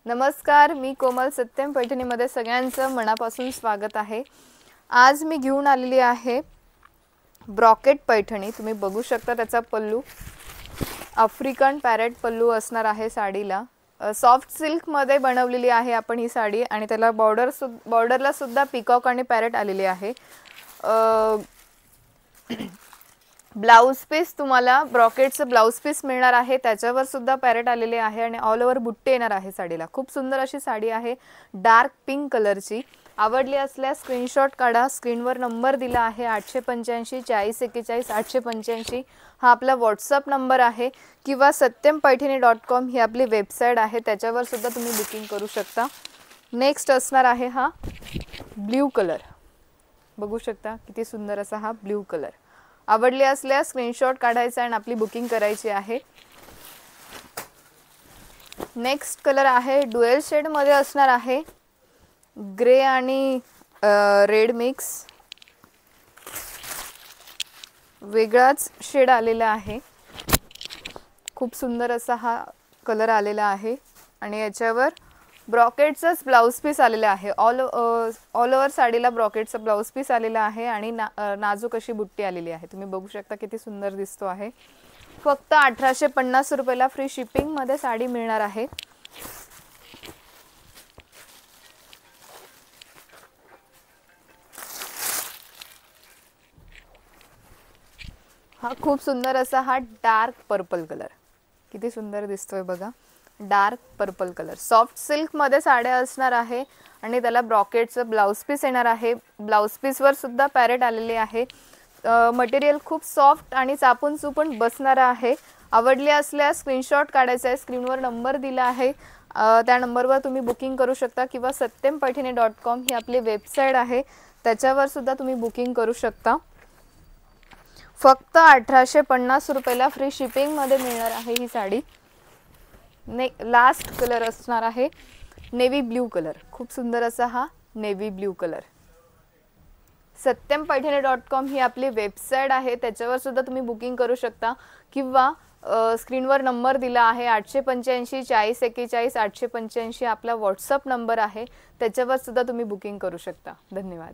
नमस्कार, मी कोमल. सत्यम पैठणीमध्ये सगळ्यांचं मनापासून स्वागत आहे. आज मी घेऊन आलेली आहे ब्रॉकेट पैठणी. तुम्ही बघू शकता त्याचा पल्लू आफ्रिकन पॅरेट पल्लू असणार आहे साडीला. सॉफ्ट सिल्क मध्ये बनवलेली आहे आपण ही साडी आणि त्याला बॉर्डरला सुद्धा पिकॉक आणि पॅरेट आलेली आहे. ब्लाउज पीस तुम्हाला ब्रॉकेटचं ब्लाउज पीस मिळणार आहे, त्याच्यावर सुद्धा पॅरेट आलेले आहे आणि ऑल ओव्हर बुट्टे येणार आहे साडीला. खूप सुंदर अशी साडी आहे डार्क पिंक कलरची. आवडली असल्यास स्क्रीनशॉट काढा. स्क्रीनवर नंबर दिला आहे 885 40 41 885. हा आपला व्हॉट्सअप नंबर आहे किंवा satyampaithani.com ही आपली वेबसाईट आहे, त्याच्यावर सुद्धा तुम्ही बुकिंग करू शकता. नेक्स्ट असणार आहे हा ब्ल्यू कलर. बघू शकता किती सुंदर असा हा ब्ल्यू कलर. आवडली असल्यास स्क्रीनशॉट काढायचा आणि आपली बुकिंग करायची आहे. नेक्स्ट कलर आहे ड्युएल शेड मध्ये असणार आहे, ग्रे आणि रेड मिक्स. वेगळाच शेड आलेला आहे. खूप सुंदर असा हा कलर आलेला आहे आणि याच्यावर ब्रॉकेटचाच ब्लाउज पीस आलेला आहे. ऑल ओव्हर साडीला ब्रॉकेटचा ब्लाउज पीस आलेला आहे आणि नाजूक अशी बुट्टी आलेली आहे. तुम्ही बघू शकता किती सुंदर दिसतो आहे. फक्त 1850 रुपयाला फ्री शिपिंग मध्ये साडी मिळणार आहे. हा खूप सुंदर असा हा डार्क पर्पल कलर. किती सुंदर दिसतोय बघा. Dark purple colour soft silk मध्ये साड्या असणार आहे आणि त्याला ब्रॉकेटचं ब्लाउज पीस येणार आहे. ब्लाउज पीसवर सुद्धा पॅरेट आलेले आहे. मटेरियल खूप सॉफ्ट आणि चापून चुपून बसणार आहे. आवडली असल्यास स्क्रीनशॉट काढायचा आहे. स्क्रीनवर नंबर दिला आहे, त्या नंबरवर तुम्ही बुकिंग करू शकता किंवा satyampaithani.com ही आपली वेबसाईट आहे, त्याच्यावर सुद्धा तुम्ही बुकिंग करू शकता. फक्त 1850 रुपयाला फ्री शिपिंग मध्ये मिळणार आहे ही साडी. लास्ट कलर असणार आहे नेव्ही ब्ल्यू कलर. खूप सुंदर असा हा नेव्ही ब्ल्यू कलर. satyampaithani.com ही आपली वेबसाईट आहे, त्याच्यावर सुद्धा तुम्ही बुकिंग करू शकता किंवा स्क्रीनवर नंबर दिला आहे 885 40 41 885 आपला व्हॉट्सअप नंबर आहे, त्याच्यावर सुद्धा तुम्ही बुकिंग करू शकता. धन्यवाद.